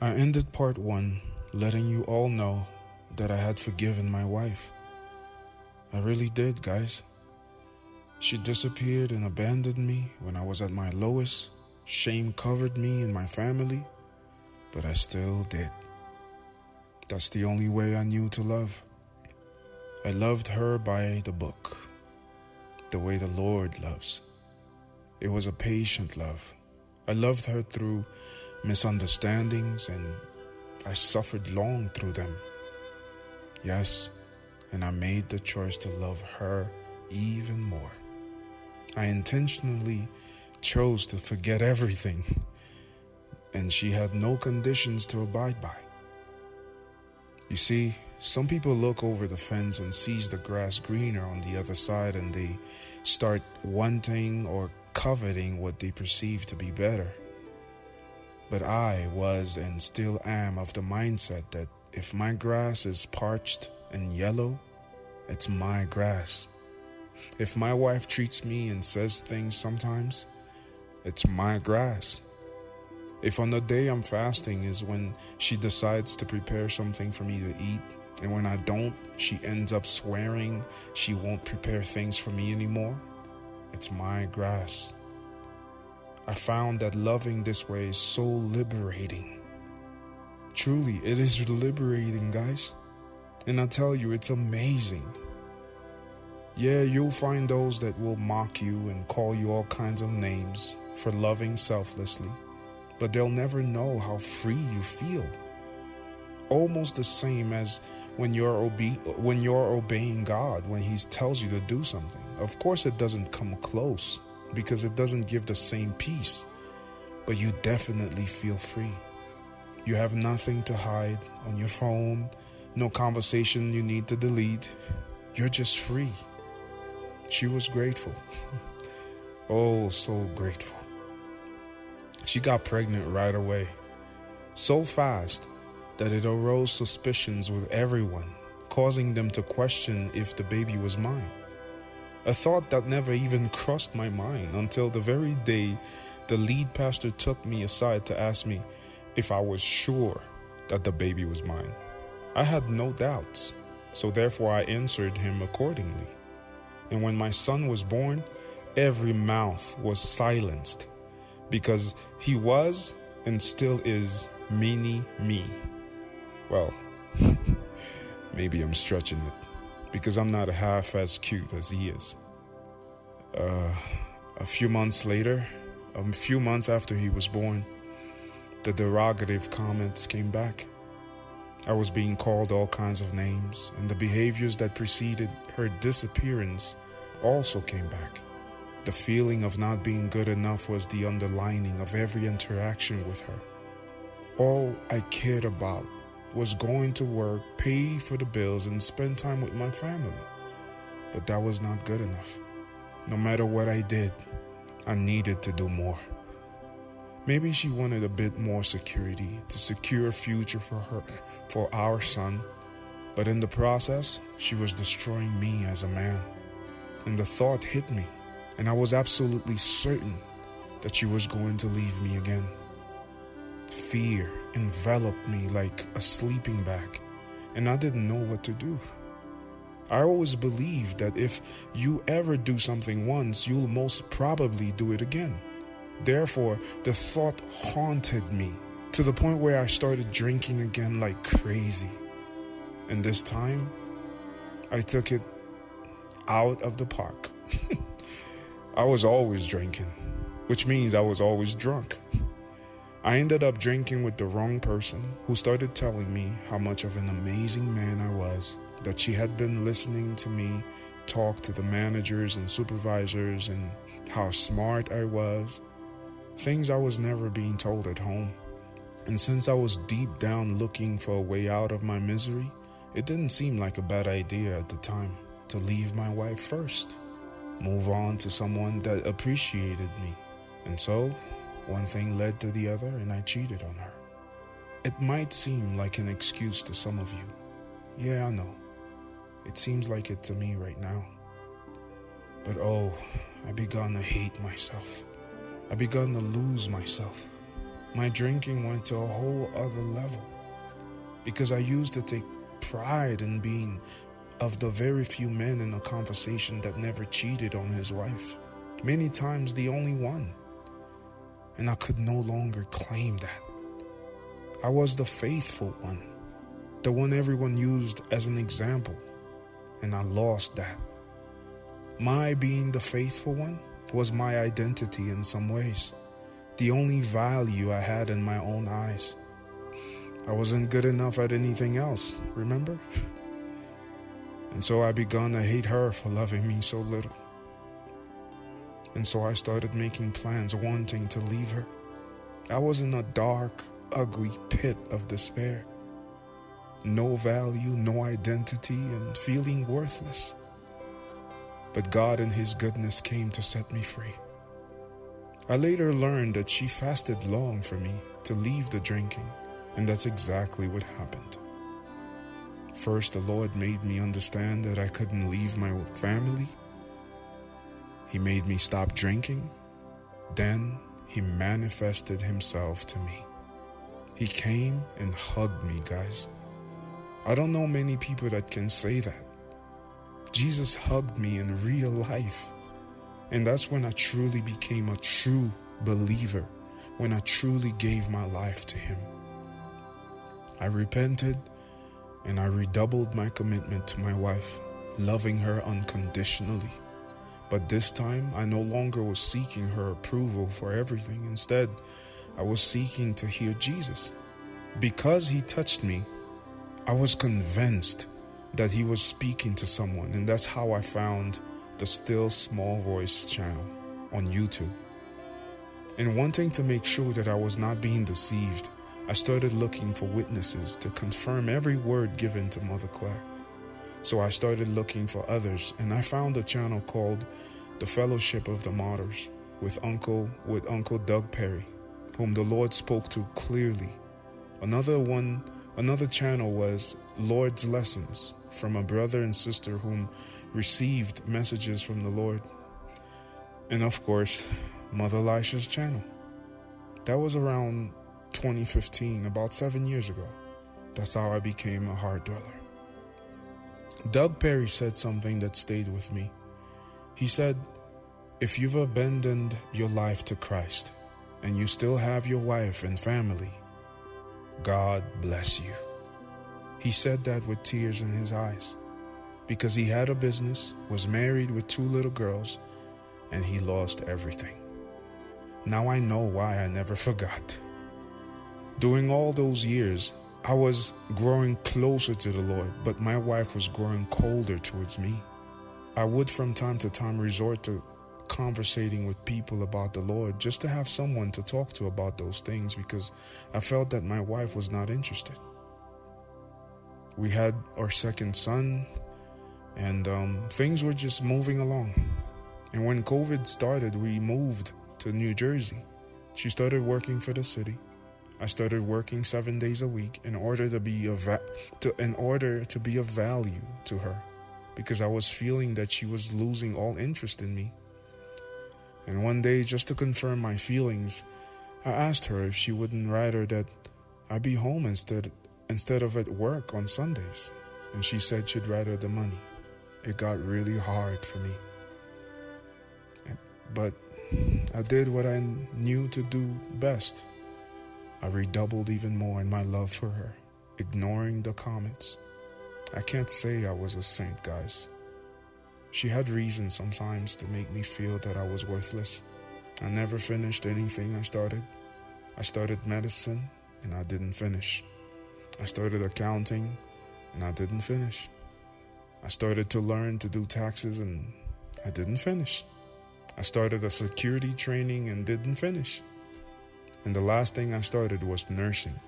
I ended part 1 letting you all know that I had forgiven my wife. I really did, guys. She disappeared and abandoned me when I was at my lowest. Shame covered me and my family, but I still did. That's the only way I knew to love. I loved her by the book, the way the Lord loves. It was a patient love. I loved her through misunderstandings, and I suffered long through them. Yes, and I made the choice to love her even more. I intentionally chose to forget everything, and she had no conditions to abide by. You see, some people look over the fence and sees the grass greener on the other side, and they start wanting or coveting what they perceive to be better. But I was and still am of the mindset that if my grass is parched and yellow, it's my grass. If my wife treats me and says things sometimes, it's my grass. If on the day I'm fasting is when she decides to prepare something for me to eat, and when I don't, she ends up swearing she won't prepare things for me anymore, it's my grass. I found that loving this way is so liberating. Truly, it is liberating, guys. And I tell you, it's amazing. Yeah, you'll find those that will mock you and call you all kinds of names for loving selflessly, but they'll never know how free you feel. Almost the same as when you're obeying God when He tells you to do something. Of course, it doesn't come close because it doesn't give the same peace, but you definitely feel free. You have nothing to hide on your phone, no conversation you need to delete. You're just free. She was grateful. Oh, so grateful. She got pregnant right away, so fast that it arose suspicions with everyone, causing them to question if the baby was mine. A thought that never even crossed my mind until the very day the lead pastor took me aside to ask me if I was sure that the baby was mine. I had no doubts, so therefore I answered him accordingly. And when my son was born, every mouth was silenced because he was and still is mini me. Well, maybe I'm stretching it because I'm not half as cute as he is. A few months after he was born, the derogative comments came back. I was being called all kinds of names, and the behaviors that preceded her disappearance also came back. The feeling of not being good enough was the underlining of every interaction with her. All I cared about was going to work, pay for the bills, and spend time with my family. But that was not good enough. No matter what I did, I needed to do more. Maybe she wanted a bit more security to secure a future for our son, but in the process, she was destroying me as a man. And the thought hit me, and I was absolutely certain that she was going to leave me again. Fear enveloped me like a sleeping bag, and I didn't know what to do. I always believed that if you ever do something once, you'll most probably do it again. Therefore, the thought haunted me to the point where I started drinking again like crazy. And this time, I took it out of the park. I was always drinking, which means I was always drunk. I ended up drinking with the wrong person who started telling me how much of an amazing man I was, that she had been listening to me talk to the managers and supervisors and how smart I was. Things I was never being told at home. And since I was deep down looking for a way out of my misery, it didn't seem like a bad idea at the time to leave my wife first, move on to someone that appreciated me. And so, one thing led to the other, and I cheated on her. It might seem like an excuse to some of you. Yeah, I know. It seems like it to me right now. But oh, I begun to hate myself. I begun to lose myself. My drinking went to a whole other level because I used to take pride in being of the very few men in a conversation that never cheated on his wife. Many times the only one. And I could no longer claim that. I was the faithful one, the one everyone used as an example, and I lost that. My being the faithful one was my identity in some ways, the only value I had in my own eyes. I wasn't good enough at anything else, remember? And so I began to hate her for loving me so little. And so I started making plans, wanting to leave her. I was in a dark, ugly pit of despair. No value, no identity, and feeling worthless. But God in His goodness came to set me free. I later learned that she fasted long for me to leave the drinking, and that's exactly what happened. First, the Lord made me understand that I couldn't leave my family. He made me stop drinking. Then He manifested Himself to me. He came and hugged me, guys. I don't know many people that can say that. Jesus hugged me in real life. And that's when I truly became a true believer, when I truly gave my life to Him. I repented and I redoubled my commitment to my wife, loving her unconditionally. But this time, I no longer was seeking her approval for everything. Instead, I was seeking to hear Jesus. Because He touched me, I was convinced that He was speaking to someone, and that's how I found the Still Small Voice channel on YouTube. And wanting to make sure that I was not being deceived, I started looking for witnesses to confirm every word given to Mother Claire. So I started looking for others, and I found a channel called The Fellowship of the Martyrs with Uncle Doug Perry, whom the Lord spoke to clearly. Another channel was Lord's Lessons from a brother and sister whom received messages from the Lord. And of course, Mother Elisha's channel. That was around 2015, about 7 years ago. That's how I became a heart dweller. Doug Perry said something that stayed with me. He said, if you've abandoned your life to Christ and you still have your wife and family, God bless you. He said that with tears in his eyes because he had a business, was married with 2 little girls, and he lost everything. Now I know why I never forgot. During all those years, I was growing closer to the Lord, but my wife was growing colder towards me. I would from time to time resort to conversating with people about the Lord just to have someone to talk to about those things because I felt that my wife was not interested. We had our second son and things were just moving along. And when COVID started, we moved to New Jersey. She started working for the city. I started working 7 days a week in order to be of value to her, because I was feeling that she was losing all interest in me. And one day, just to confirm my feelings, I asked her if she wouldn't rather that I be home instead of at work on Sundays. And she said she'd rather the money. It got really hard for me. But I did what I knew to do best. I redoubled even more in my love for her, ignoring the comments. I can't say I was a saint, guys. She had reasons sometimes to make me feel that I was worthless. I never finished anything I started. I started medicine and I didn't finish. I started accounting and I didn't finish. I started to learn to do taxes and I didn't finish. I started a security training and didn't finish. And the last thing I started was nursing.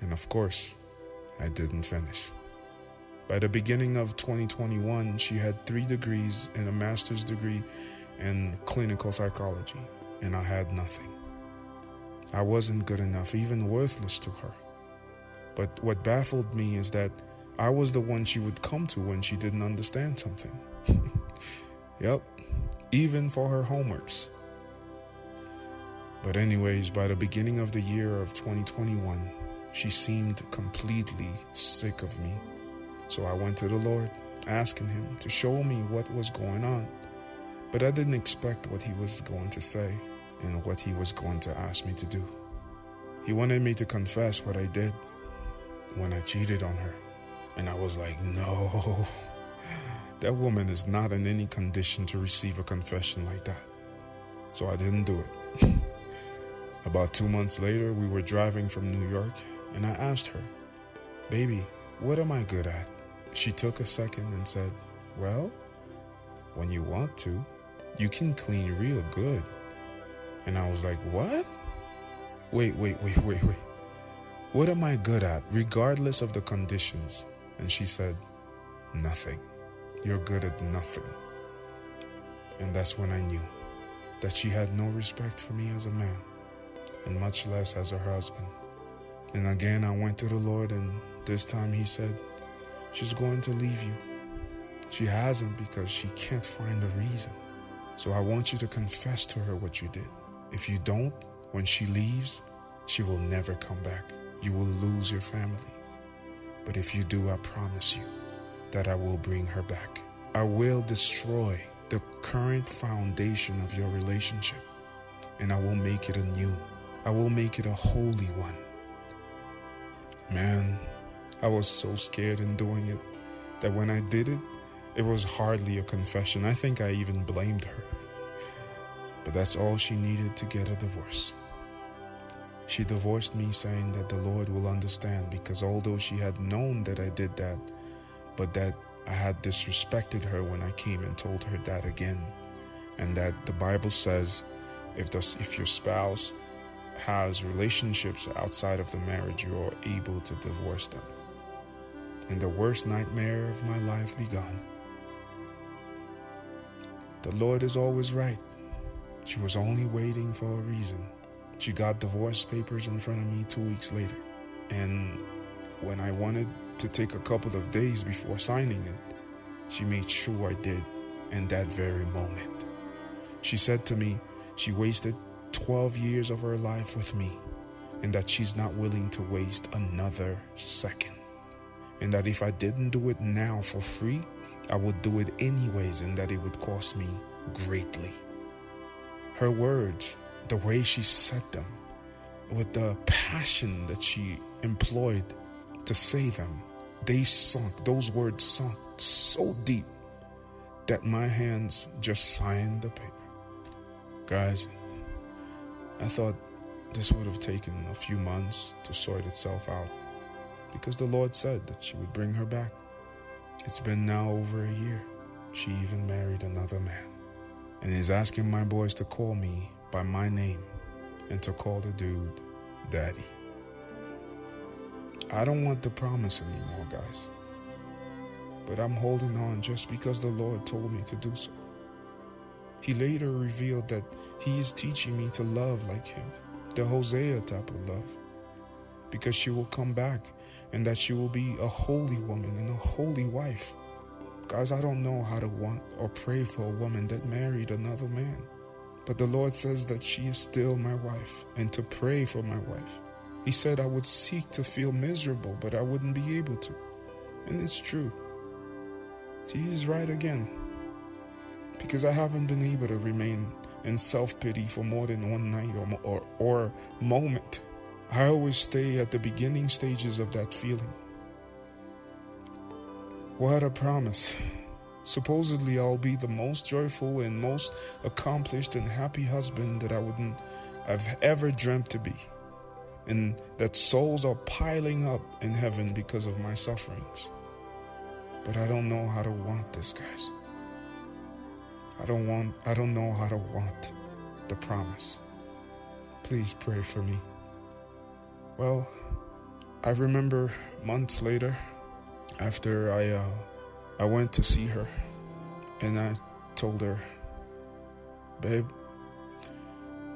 And of course, I didn't finish. By the beginning of 2021, she had 3 degrees and a master's degree in clinical psychology, and I had nothing. I wasn't good enough, even worthless to her. But what baffled me is that I was the one she would come to when she didn't understand something. Yep, even for her homeworks. But anyways, by the beginning of the year of 2021, she seemed completely sick of me. So I went to the Lord, asking him to show me what was going on. But I didn't expect what he was going to say and what he was going to ask me to do. He wanted me to confess what I did when I cheated on her. And I was like, no, that woman is not in any condition to receive a confession like that. So I didn't do it. About 2 months later, we were driving from New York, and I asked her, baby, what am I good at? She took a second and said, well, when you want to, you can clean real good. And I was like, what? Wait. What am I good at, regardless of the conditions? And she said, nothing. You're good at nothing. And that's when I knew that she had no respect for me as a man, and much less as her husband. And again, I went to the Lord, and this time he said, she's going to leave you. She hasn't because she can't find a reason. So I want you to confess to her what you did. If you don't, when she leaves, she will never come back. You will lose your family. But if you do, I promise you that I will bring her back. I will destroy the current foundation of your relationship, and I will make it anew. I will make it a holy one. Man, I was so scared in doing it that when I did it, it was hardly a confession. I think I even blamed her. But that's all she needed to get a divorce. She divorced me saying that the Lord will understand, because although she had known that I did that, but that I had disrespected her when I came and told her that again, and that the Bible says if your spouse has relationships outside of the marriage, you are able to divorce them. And the worst nightmare of my life began. The Lord is always right. She was only waiting for a reason. She got divorce papers in front of me 2 weeks later. And when I wanted to take a couple of days before signing it, she made sure I did in that very moment. She said to me she wasted 12 years of her life with me, and that she's not willing to waste another second. And that if I didn't do it now for free, I would do it anyways, and that it would cost me greatly. Her words, the way she said them, with the passion that she employed to say them, those words sunk so deep that my hands just signed the paper. Guys, I thought this would have taken a few months to sort itself out, because the Lord said that she would bring her back. It's been now over a year. She even married another man, and is asking my boys to call me by my name and to call the dude Daddy. I don't want the promise anymore, guys, but I'm holding on just because the Lord told me to do so. He later revealed that he is teaching me to love like him, the Hosea type of love, because she will come back, and that she will be a holy woman and a holy wife. Guys, I don't know how to want or pray for a woman that married another man, but the Lord says that she is still my wife, and to pray for my wife. He said I would seek to feel miserable, but I wouldn't be able to. And it's true. He is right again, because I haven't been able to remain in self-pity for more than one night or moment. I always stay at the beginning stages of that feeling. What a promise. Supposedly I'll be the most joyful and most accomplished and happy husband that I've ever dreamt to be. And that souls are piling up in heaven because of my sufferings. But I don't know how to want this, guys. I don't know how to want the promise. Please pray for me. Well, I remember months later, after I went to see her, and I told her, babe,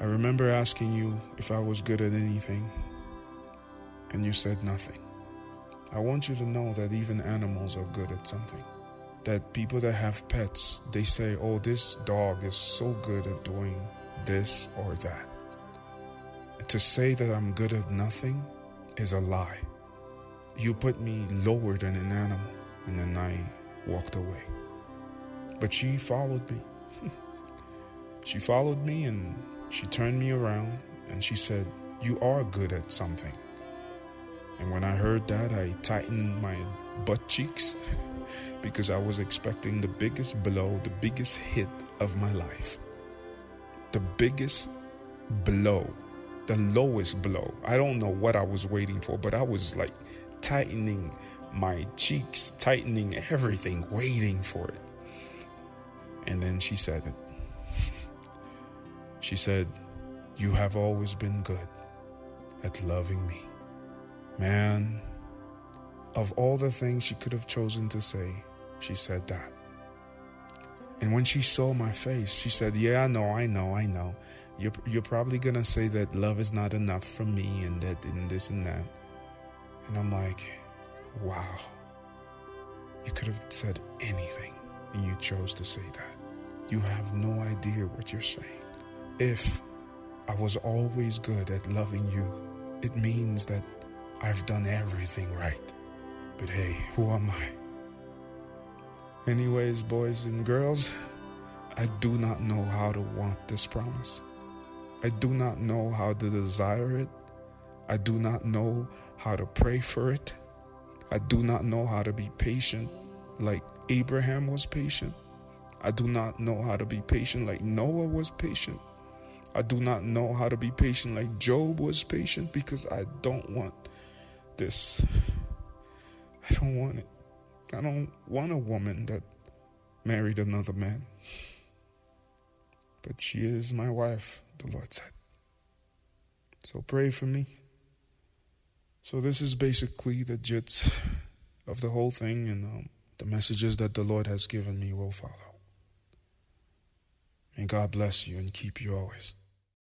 I remember asking you if I was good at anything, and you said nothing. I want you to know that even animals are good at something. That people that have pets, they say, oh, this dog is so good at doing this or that. To say that I'm good at nothing is a lie. You put me lower than an animal, and then I walked away. But she followed me. She followed me and she turned me around and she said, "You are good at something." And when I heard that, I tightened my butt cheeks because I was expecting the biggest blow, the biggest hit of my life. The biggest blow, the lowest blow. I don't know what I was waiting for, but I was like tightening my cheeks, tightening everything, waiting for it. And then she said it. She said, "You have always been good at loving me." Man, of all the things she could have chosen to say, she said that. And when she saw my face, she said, "Yeah, I know. You're probably gonna say that love is not enough for me and that and this and that." And I'm like, wow, you could have said anything and you chose to say that. You have no idea what you're saying. If I was always good at loving you, it means that I've done everything right. But hey, who am I? Anyways, boys and girls, I do not know how to want this promise. I do not know how to desire it. I do not know how to pray for it. I do not know how to be patient like Abraham was patient. I do not know how to be patient like Noah was patient. I do not know how to be patient like Job was patient because I don't want this. I don't want it. I don't want a woman that married another man. But she is my wife, the Lord said. So pray for me. So this is basically the gist of the whole thing, and the messages that the Lord has given me will follow. May God bless you and keep you always.